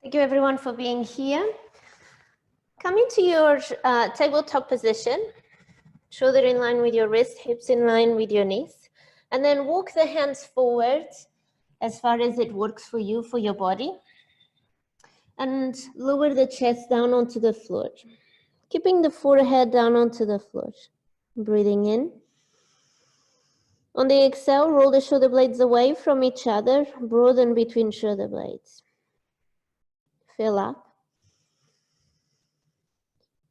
Thank you everyone for being here. Come into your tabletop position, shoulder in line with your wrist, hips in line with your knees, and then walk the hands forward as far as it works for you, for your body, and lower the chest down onto the floor, keeping the forehead down onto the floor. Breathing in. On the exhale, roll the shoulder blades away from each other, broaden between shoulder blades. Fill up.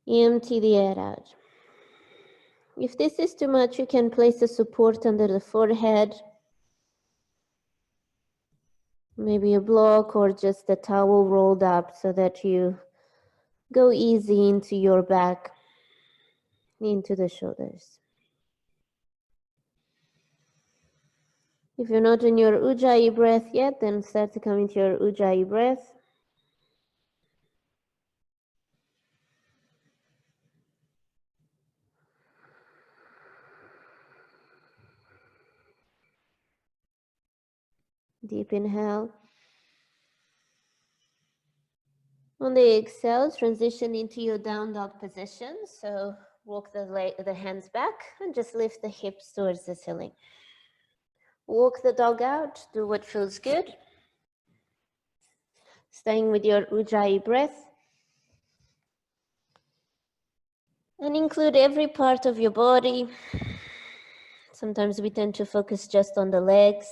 Empty the air out. If this is too much, you can place a support under the forehead, maybe a block or just a towel rolled up so that you go easy into your back, into the shoulders. If you're not in your Ujjayi breath yet, then start to come into your Ujjayi breath. Deep inhale. On the exhale, transition into your down dog position. So walk the hands back and just lift the hips towards the ceiling. Walk the dog out, do what feels good. Staying with your Ujjayi breath. And include every part of your body. Sometimes we tend to focus just on the legs.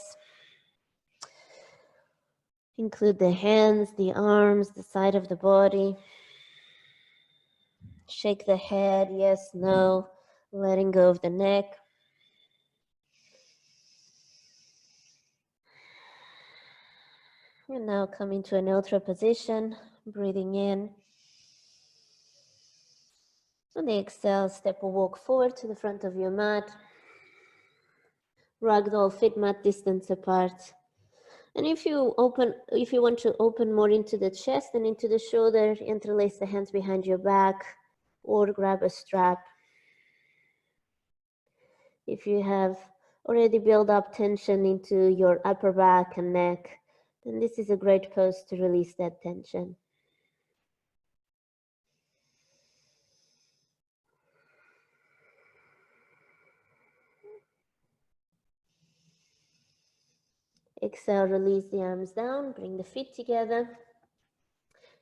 Include the hands, the arms, the side of the body. Shake the head, yes, no, letting go of the neck. And now come into a neutral position, breathing in. On the exhale, step or walk forward to the front of your mat. Ragdoll, feet mat distance apart. And if you want to open more into the chest and into the shoulder, interlace the hands behind your back or grab a strap. If you have already built up tension into your upper back and neck, then this is a great pose to release that tension. Exhale, release the arms down, bring the feet together.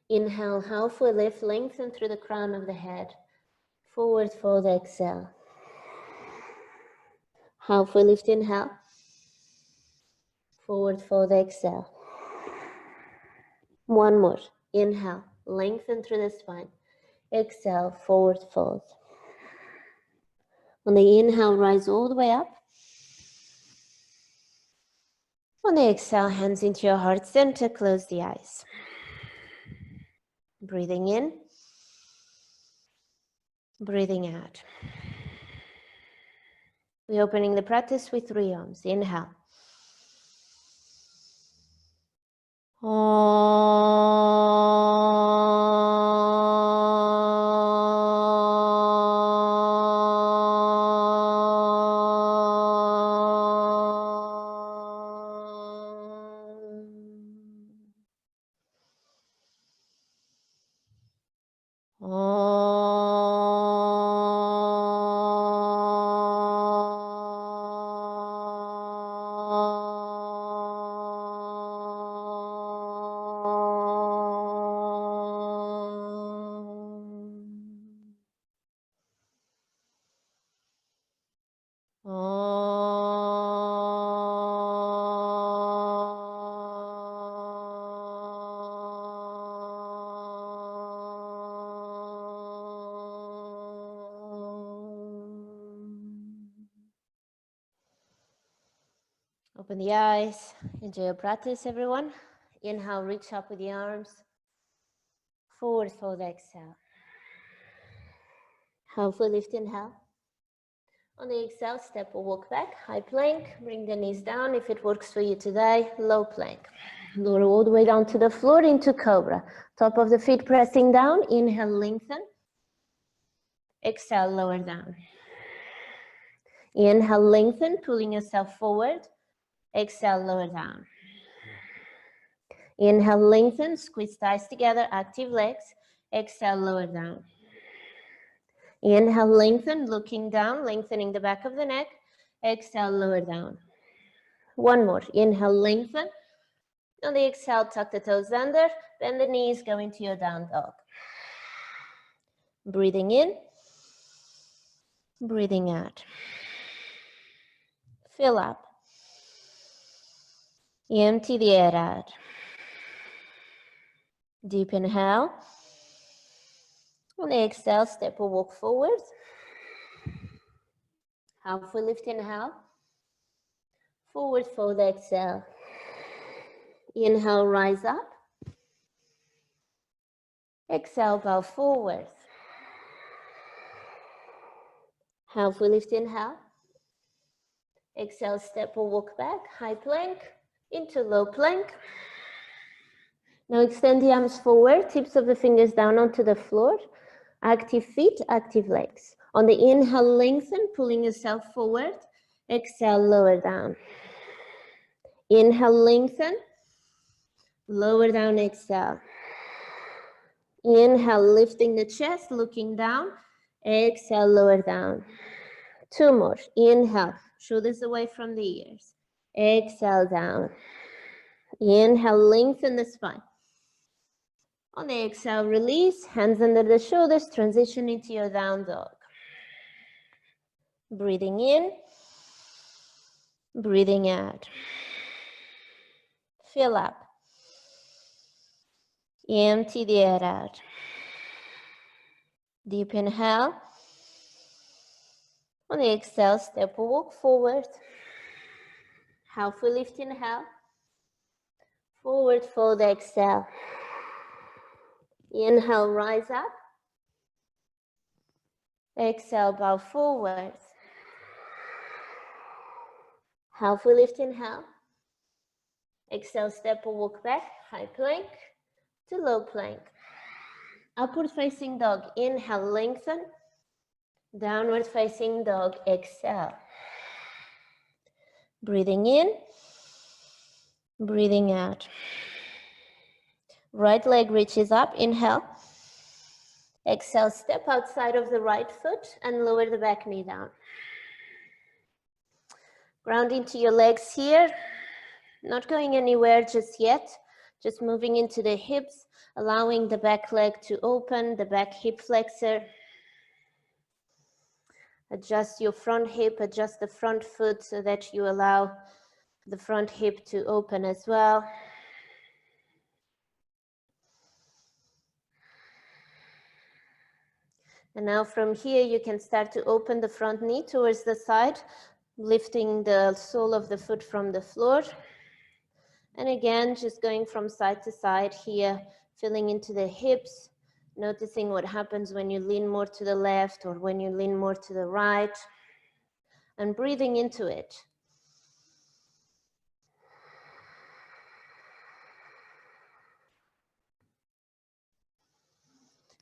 Inhale, halfway lift, lengthen through the crown of the head. Forward fold, exhale. Halfway lift, inhale. Forward fold, exhale. One more. Inhale, lengthen through the spine. Exhale, forward fold. On the inhale, rise all the way up. On the exhale, hands into your heart center, close the eyes. Breathing in. Breathing out. We're opening the practice with 3 arms. Inhale. Open the eyes. Enjoy your practice, everyone. Inhale, reach up with the arms. Forward fold, exhale. Halfway lift, inhale. On the exhale, step or walk back. High plank. Bring the knees down. If it works for you today, low plank. Lower all the way down to the floor into cobra. Top of the feet pressing down. Inhale, lengthen. Exhale, lower down. Inhale, lengthen, pulling yourself forward. Exhale, lower down. Inhale, lengthen, squeeze thighs together, active legs. Exhale, lower down. Inhale, lengthen, looking down, lengthening the back of the neck. Exhale, lower down. One more. Inhale, lengthen. On the exhale, tuck the toes under, bend the knees, go into your down dog. Breathing in, breathing out. Fill up. Empty the air out. Deep inhale. On the exhale, step or walk forward. Halfway lift, inhale. Forward fold, exhale. Inhale, rise up. Exhale, bow forward. Halfway lift, inhale. Exhale, step or walk back. High plank into low plank. Now extend the arms forward, tips of the fingers down onto the floor. Active feet, active legs. On the inhale, lengthen, pulling yourself forward. Exhale, lower down. Inhale, lengthen. Lower down, exhale. Inhale, lifting the chest, looking down. Exhale, lower down. Two more. Inhale, shoulders away from the ears. Exhale, down. Inhale, lengthen the spine. On the exhale, release, hands under the shoulders, transition into your down dog. Breathing in, breathing out. Fill up. Empty the air out. Deep inhale. On the exhale, step or walk forward. Halfway lift, inhale. Forward fold, exhale. Inhale, rise up. Exhale, bow forward. Halfway lift, inhale. Exhale, step or walk back, high plank to low plank. Upward facing dog, inhale, lengthen. Downward facing dog, exhale. Breathing in, breathing out. Right leg reaches up, inhale. Exhale, step outside of the right foot and lower the back knee down. Ground into your legs here. Not going anywhere just yet. Just moving into the hips, allowing the back leg to open, the back hip flexor. Adjust your front hip, adjust the front foot so that you allow the front hip to open as well. And now from here, you can start to open the front knee towards the side, lifting the sole of the foot from the floor. And again, just going from side to side here, filling into the hips, noticing what happens when you lean more to the left or when you lean more to the right, and breathing into it.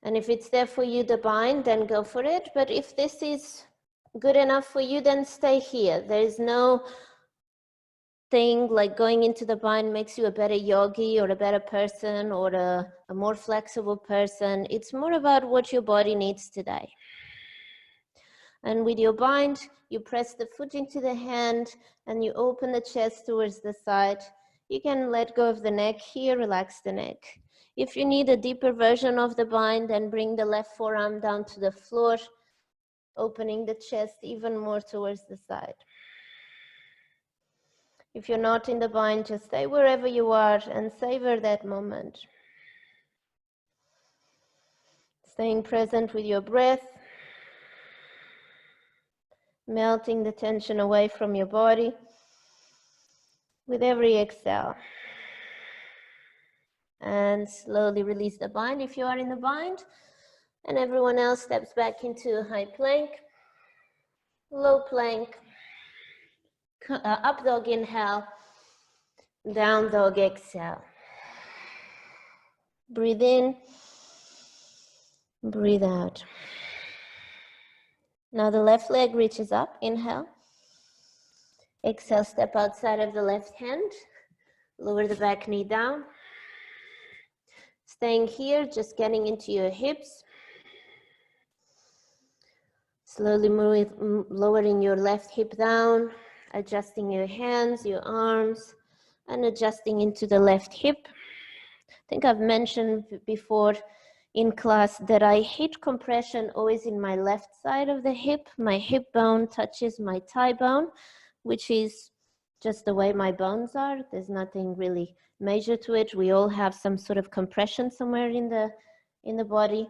And if it's there for you, the bind, then go for it. But if this is good enough for you, then stay here. There is no thing like going into the bind makes you a better yogi or a better person or a more flexible person. It's more about what your body needs today. And with your bind, you press the foot into the hand and you open the chest towards the side. You can let go of the neck here, relax the neck. If you need a deeper version of the bind, then bring the left forearm down to the floor, opening the chest even more towards the side. If you're not in the bind, just stay wherever you are and savor that moment. Staying present with your breath, melting the tension away from your body with every exhale. And slowly release the bind if you are in the bind. And everyone else steps back into high plank, low plank, up dog inhale, down dog exhale. Breathe in, breathe out. Now the left leg reaches up, inhale. Exhale, step outside of the left hand, lower the back knee down. Staying here, just getting into your hips. Slowly lowering your left hip down, adjusting your hands, your arms, and adjusting into the left hip. I think I've mentioned before in class that I hit compression always in my left side of the hip. My hip bone touches my thigh bone, which is just the way my bones are. There's nothing really major to it. We all have some sort of compression somewhere in the body.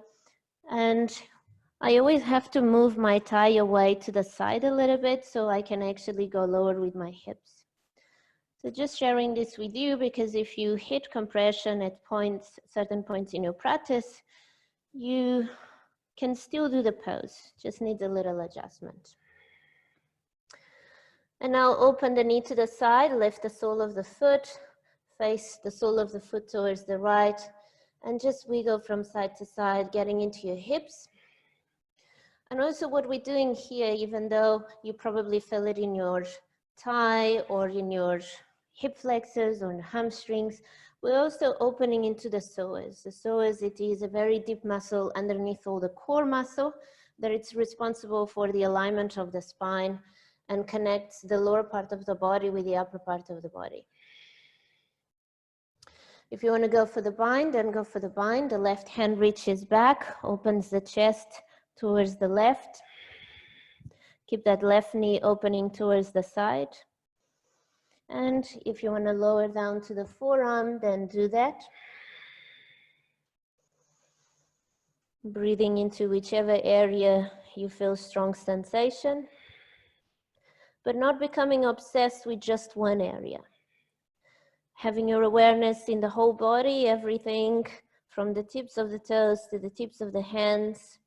And I always have to move my thigh away to the side a little bit so I can actually go lower with my hips. So just sharing this with you, because if you hit compression at certain points in your practice, you can still do the pose, just needs a little adjustment. And now open the knee to the side, lift the sole of the foot, face the sole of the foot towards the right, and just wiggle from side to side, getting into your hips. And also what we're doing here, even though you probably feel it in your thigh or in your hip flexors or hamstrings, we're also opening into the psoas. The psoas, it is a very deep muscle underneath all the core muscle that it's responsible for the alignment of the spine and connects the lower part of the body with the upper part of the body. If you want to go for the bind, then go for the bind. The left hand reaches back, opens the chest towards the left. Keep that left knee opening towards the side. And if you want to lower down to the forearm, then do that. Breathing into whichever area you feel strong sensation, but not becoming obsessed with just one area. Having your awareness in the whole body, everything from the tips of the toes to the tips of the hands,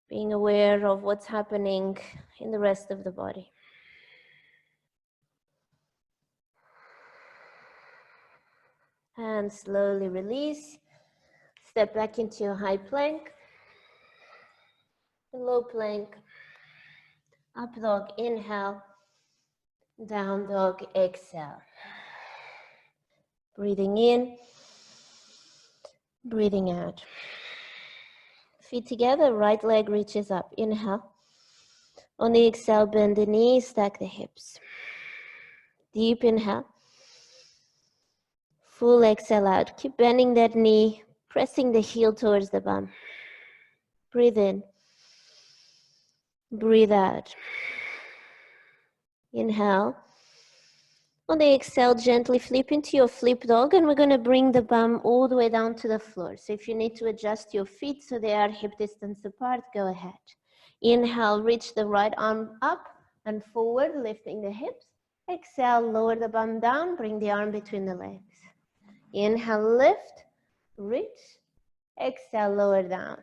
being aware of what's happening in the rest of the body. And slowly release. Step back into your high plank, low plank, up dog, inhale, down dog, exhale. Breathing in, breathing out. Feet together, right leg reaches up, inhale. On the exhale, bend the knees, stack the hips. Deep inhale. Full exhale out. Keep bending that knee, pressing the heel towards the bum. Breathe in. Breathe out. Inhale. On the exhale, gently flip into your flip dog, and we're going to bring the bum all the way down to the floor. So if you need to adjust your feet so they are hip distance apart, go ahead. Inhale, reach the right arm up and forward, lifting the hips. Exhale, lower the bum down, bring the arm between the legs. Inhale, lift, reach. Exhale, lower down.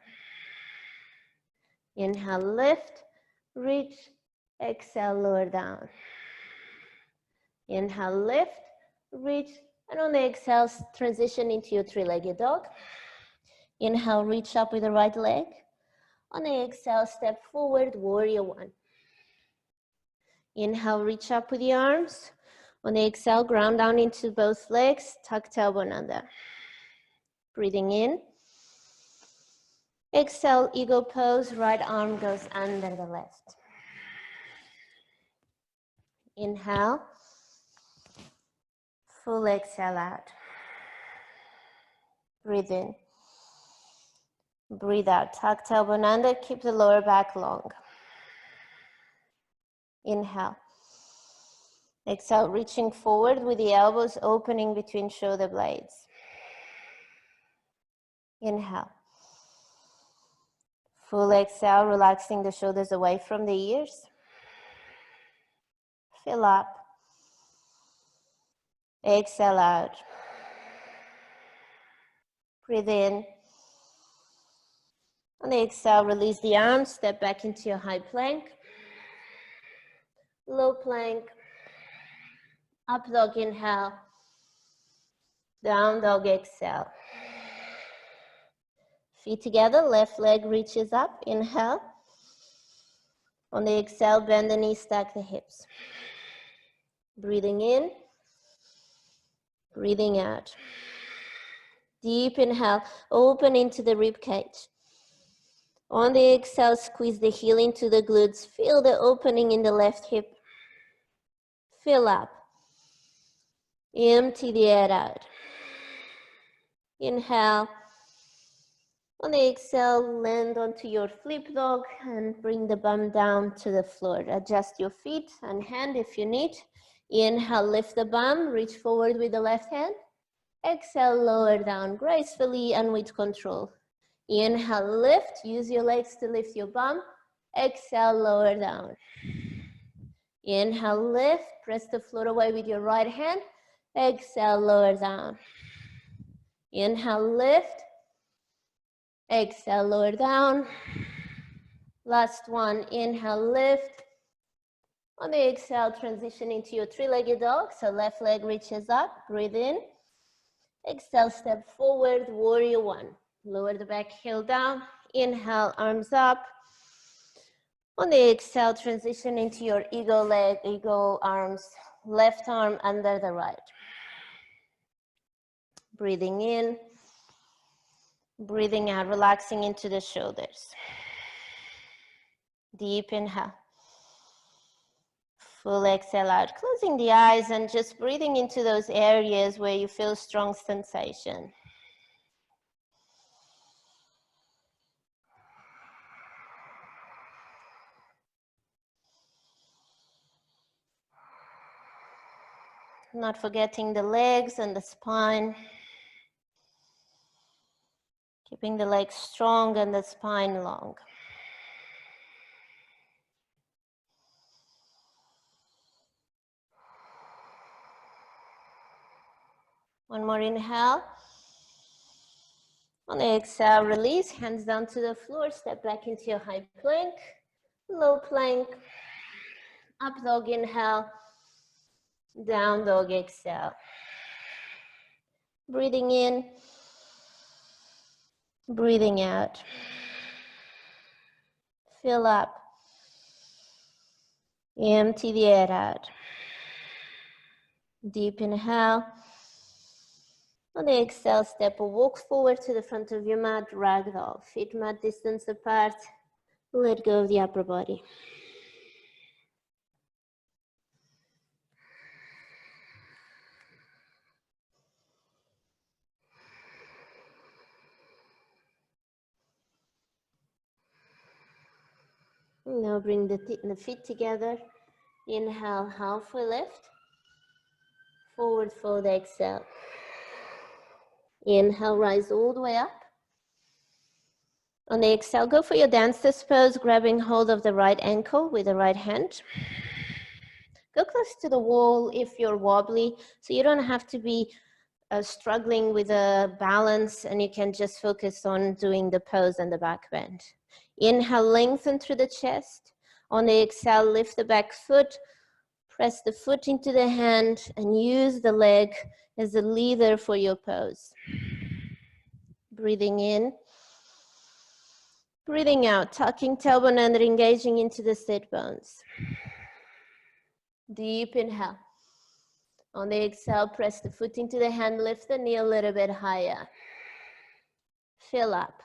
Inhale, lift, reach. Exhale, lower down. Inhale, lift, reach, and on the exhale, transition into your three-legged dog. Inhale, reach up with the right leg. On the exhale, step forward, warrior one. Inhale, reach up with the arms. On the exhale, ground down into both legs, tuck tailbone under. Breathing in. Exhale, eagle pose, right arm goes under the left. Inhale. Full exhale out. Breathe in. Breathe out. Tuck tailbone under, keep the lower back long. Inhale. Exhale, reaching forward with the elbows opening between shoulder blades. Inhale. Full exhale, relaxing the shoulders away from the ears. Fill up. Exhale out. Breathe in. On the exhale, release the arms, step back into your high plank. Low plank. Up dog, inhale. Down dog, exhale. Feet together, left leg reaches up, inhale. On the exhale, bend the knees, stack the hips. Breathing in, breathing out. Deep inhale, open into the rib cage. On the exhale, squeeze the heel into the glutes. Feel the opening in the left hip. Fill up. Empty the air out. Inhale. On the exhale, land onto your flip dog and bring the bum down to the floor. Adjust your feet and hand if you need. Inhale, lift the bum, reach forward with the left hand. Exhale, lower down gracefully and with control. Inhale, lift, use your legs to lift your bum. Exhale, lower down. Inhale, lift, press the floor away with your right hand. Exhale, lower down. Inhale, lift. Exhale, lower down. Last one, inhale, lift. On the exhale, transition into your three-legged dog. So left leg reaches up, breathe in. Exhale, step forward, warrior one. Lower the back heel down. Inhale, arms up. On the exhale, transition into your eagle leg, eagle arms, left arm under the right. Breathing in, breathing out, relaxing into the shoulders. Deep inhale. Full exhale out, closing the eyes and just breathing into those areas where you feel strong sensation. Not forgetting the legs and the spine. Keeping the legs strong and the spine long. One more inhale. On the exhale, release, hands down to the floor, step back into your high plank, low plank, up dog inhale, down dog exhale. Breathing in, breathing out. Fill up. Empty the air out. Deep inhale. On the exhale, step or walk forward to the front of your mat, ragdoll. Feet mat distance apart. Let go of the upper body. Now bring the feet together. Inhale, halfway lift. Forward fold, exhale. Inhale, rise all the way up. On the exhale, go for your dancer's pose, grabbing hold of the right ankle with the right hand. Go close to the wall if you're wobbly, so you don't have to be struggling with a balance, and you can just focus on doing the pose and the back bend. Inhale, lengthen through the chest. On the exhale, lift the back foot, press the foot into the hand, and use the leg as a leader for your pose. Breathing in. Breathing out, tucking tailbone under, engaging into the sit bones. Deep inhale. On the exhale, press the foot into the hand, lift the knee a little bit higher. Fill up.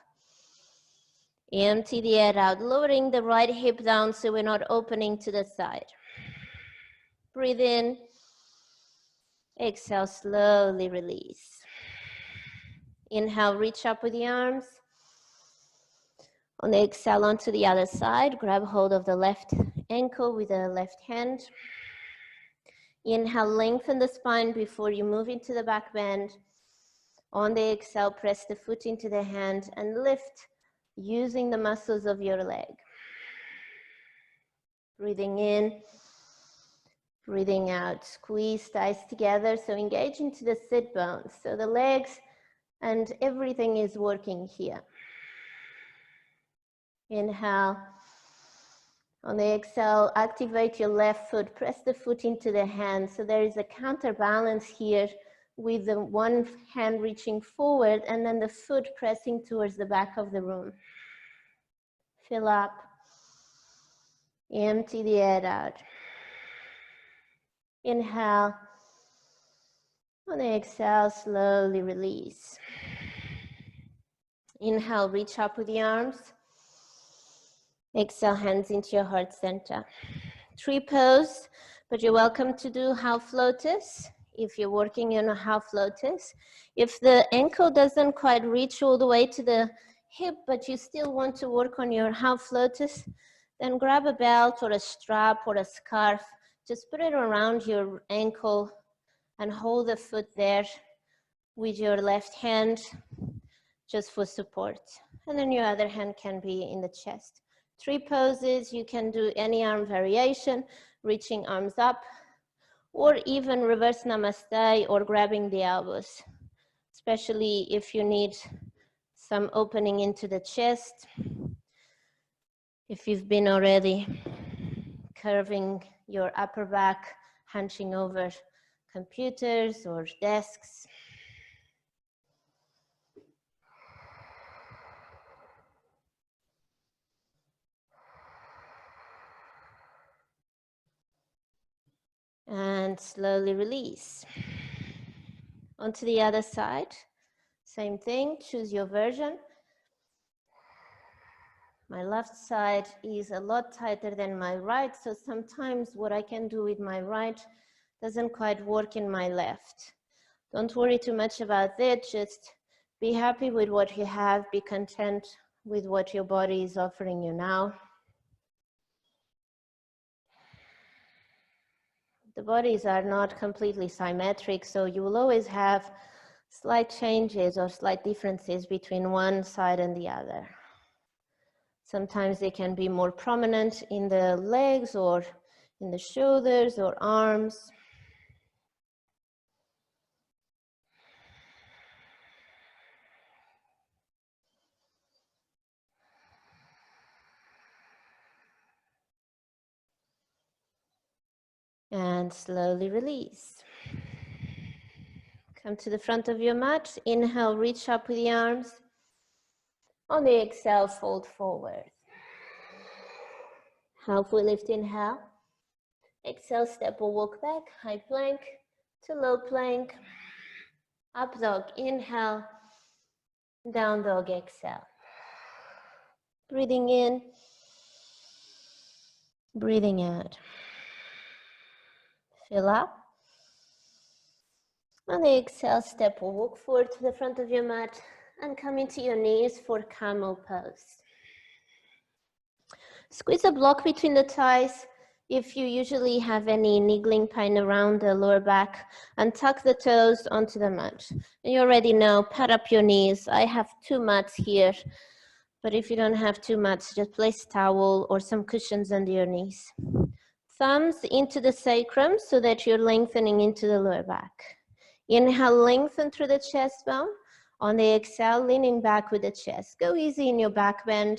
Empty the air out, lowering the right hip down so we're not opening to the side. Breathe in. Exhale, slowly release. Inhale, reach up with the arms. On the exhale, onto the other side, grab hold of the left ankle with the left hand. Inhale, lengthen the spine before you move into the back bend. On the exhale, press the foot into the hand and lift using the muscles of your leg. Breathing in, breathing out. Squeeze thighs together, so engage into the sit bones. So the legs and everything is working here. Inhale. On the exhale, activate your left foot. Press the foot into the hand. So there is a counterbalance here with the one hand reaching forward and then the foot pressing towards the back of the room. Fill up. Empty the air out. Inhale. On the exhale, slowly release. Inhale, reach up with the arms. Exhale, hands into your heart center. Tree pose, but you're welcome to do half lotus if you're working in a half lotus. If the ankle doesn't quite reach all the way to the hip, but you still want to work on your half lotus, then grab a belt or a strap or a scarf. Just put it around your ankle and hold the foot there with your left hand just for support. And then your other hand can be in the chest. Tree poses, you can do any arm variation, reaching arms up, or even reverse namaste or grabbing the elbows, especially if you need some opening into the chest. If you've been already curving your upper back, hunching over computers or desks. And slowly release. Onto the other side, same thing, choose your version. My left side is a lot tighter than my right, so sometimes what I can do with my right doesn't quite work in my left. Don't worry too much about that, just be happy with what you have, be content with what your body is offering you now. The bodies are not completely symmetric, so you will always have slight changes or slight differences between one side and the other. Sometimes they can be more prominent in the legs or in the shoulders or arms. And slowly release. Come to the front of your mat. Inhale, reach up with the arms. On the exhale, fold forward. Halfway lift, inhale. Exhale, step or walk back, high plank to low plank. Up dog, inhale. Down dog, exhale. Breathing in, breathing out. Fill up. On the exhale, step or walk forward to the front of your mat and come into your knees for camel pose. Squeeze a block between the thighs if you usually have any niggling pain around the lower back, and tuck the toes onto the mat. And you already know, pad up your knees. I have 2 mats here, but if you don't have 2 mats, just place a towel or some cushions under your knees. Thumbs into the sacrum so that you're lengthening into the lower back. Inhale, lengthen through the chest bone. On the exhale, leaning back with the chest. Go easy in your back bend.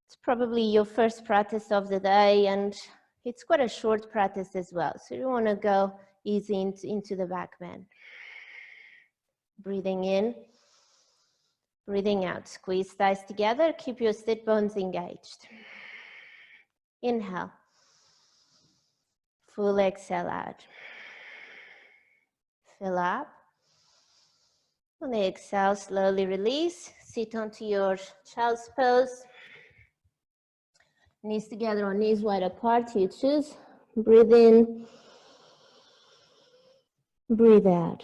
It's probably your first practice of the day, and it's quite a short practice as well. So you want to go easy into the back bend. Breathing in, breathing out. Squeeze thighs together. Keep your sit bones engaged. Inhale. Full exhale out. Fill up. On the exhale, slowly release. Sit onto your child's pose. Knees together or knees wide apart, you choose. Breathe in. Breathe out.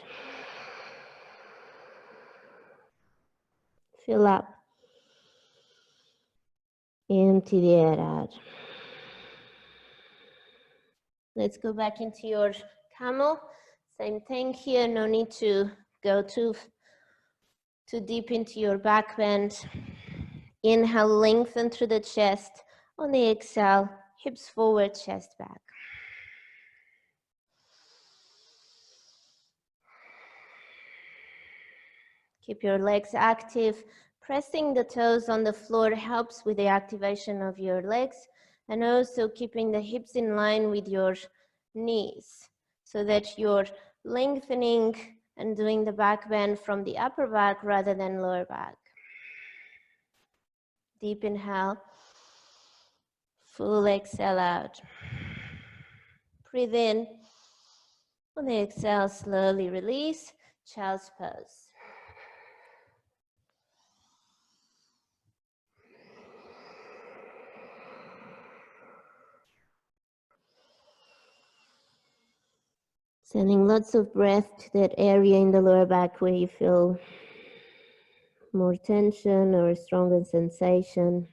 Fill up. Empty the air out. Let's go back into your camel. Same thing here, no need to go too deep into your back bend. Inhale, lengthen through the chest. On the exhale, hips forward, chest back. Keep your legs active. Pressing the toes on the floor helps with the activation of your legs, and also keeping the hips in line with your knees so that you're lengthening and doing the back bend from the upper back rather than lower back. Deep inhale, full exhale out. Breathe in. On the exhale, slowly release, child's pose. Sending lots of breath to that area in the lower back where you feel more tension or a stronger sensation.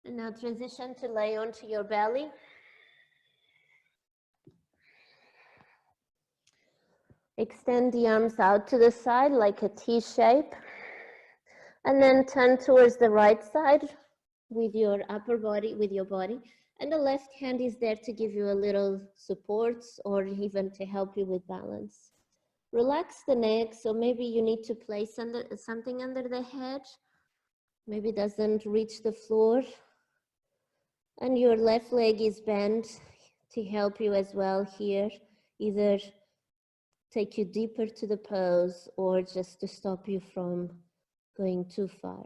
And now transition to lay onto your belly. Extend the arms out to the side like a T shape. And then turn towards the right side with your upper body, with your body. And the left hand is there to give you a little support or even to help you with balance. Relax the neck, so maybe you need to place something under the head. Maybe it doesn't reach the floor. And your left leg is bent to help you as well here, either take you deeper to the pose or just to stop you from going too far.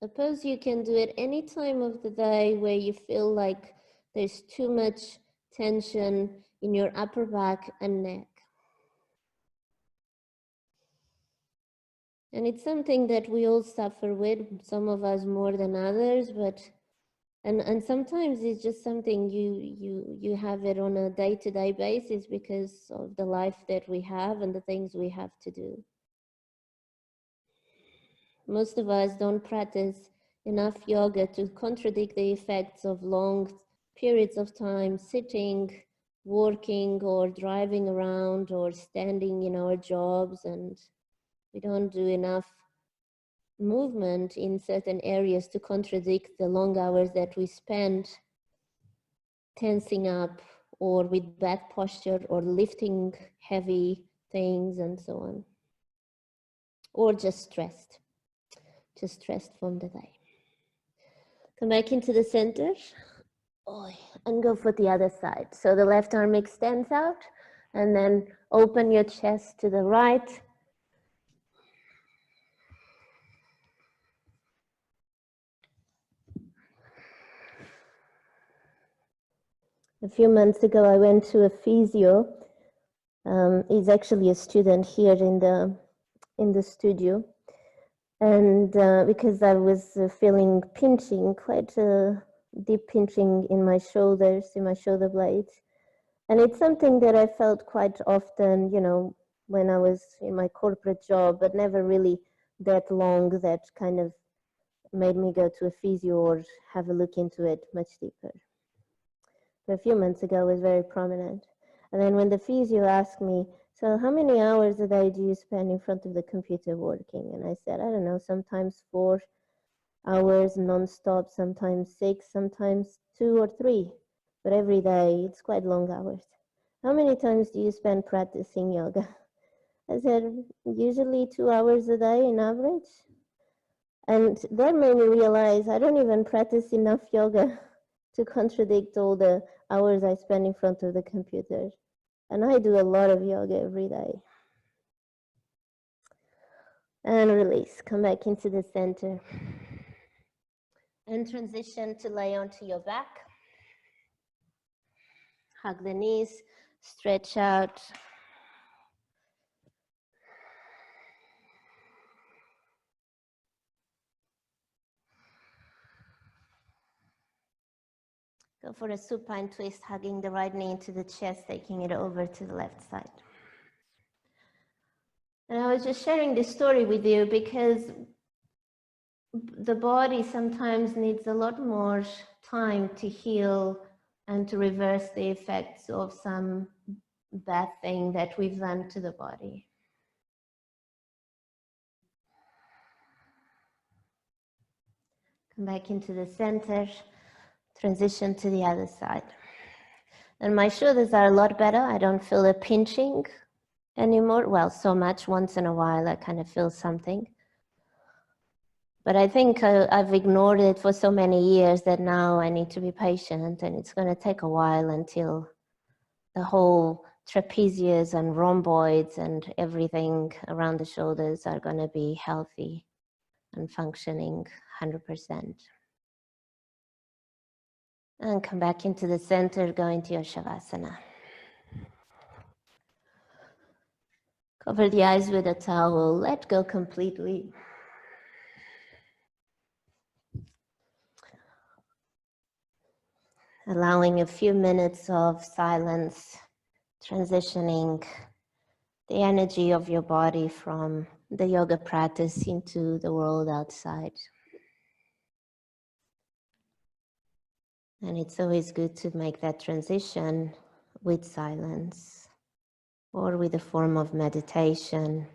A pose you can do at any time of the day where you feel like there's too much tension in your upper back and neck. And it's something that we all suffer with, some of us more than others, but and sometimes it's just something you have it on a day-to-day basis because of the life that we have and the things we have to do. Most of us don't practice enough yoga to contradict the effects of long periods of time sitting, working, or driving around, or standing in our jobs, and we don't do enough movement in certain areas to contradict the long hours that we spend tensing up or with bad posture or lifting heavy things and so on, or just stressed from the day. Come back into the center and go for the other side. So the left arm extends out and then open your chest to the right. A few months ago, I went to a physio. He's actually a student here in the studio. And because I was feeling pinching, quite deep pinching in my shoulders, in my shoulder blades. And it's something that I felt quite often, you know, when I was in my corporate job, but never really that long that kind of made me go to a physio or have a look into it much deeper. But a few months ago, it was very prominent. And then when the physio asked me, so how many hours a day do you spend in front of the computer working? And I said, I don't know, sometimes 4 hours nonstop, sometimes 6, sometimes 2 or 3. But every day, it's quite long hours. How many times do you spend practicing yoga? I said, usually 2 hours a day in average. And that made me realize I don't even practice enough yoga to contradict all the hours I spend in front of the computer. And I do a lot of yoga every day. And release, come back into the center. And transition to lay onto your back. Hug the knees, stretch out. Go for a supine twist, hugging the right knee into the chest, taking it over to the left side. And I was just sharing this story with you because the body sometimes needs a lot more time to heal and to reverse the effects of some bad thing that we've done to the body. Come back into the center, transition to the other side. And my shoulders are a lot better. I don't feel a pinching anymore. Well, so much. Once in a while, I kind of feel something. But I think I've ignored it for so many years that now I need to be patient, and it's going to take a while until the whole trapezius and rhomboids and everything around the shoulders are going to be healthy and functioning 100%. And come back into the center, go into your Shavasana. Cover the eyes with a towel. Let go completely. Allowing a few minutes of silence, transitioning the energy of your body from the yoga practice into the world outside. And it's always good to make that transition with silence or with a form of meditation.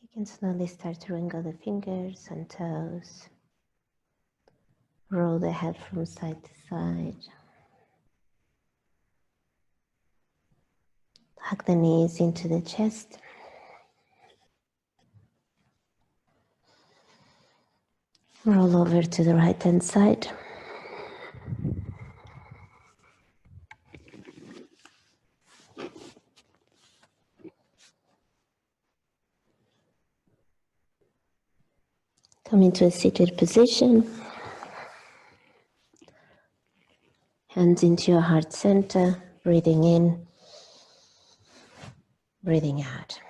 You can slowly start to wrinkle the fingers and toes. Roll the head from side to side. Hug the knees into the chest. Roll over to the right hand side. Come into a seated position. Hands into your heart center, breathing in, breathing out.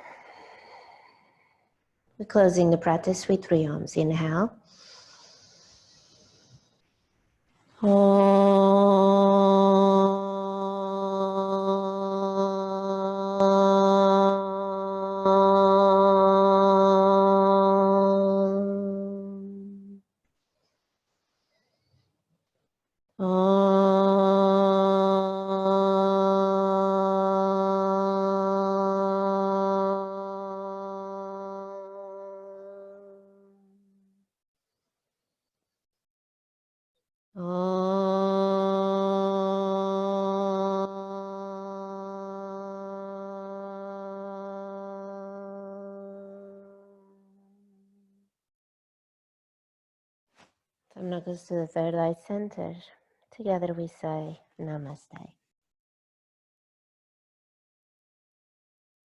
We're closing the practice with 3 arms. Inhale. Samna goes to the third eye center. Together we say Namaste.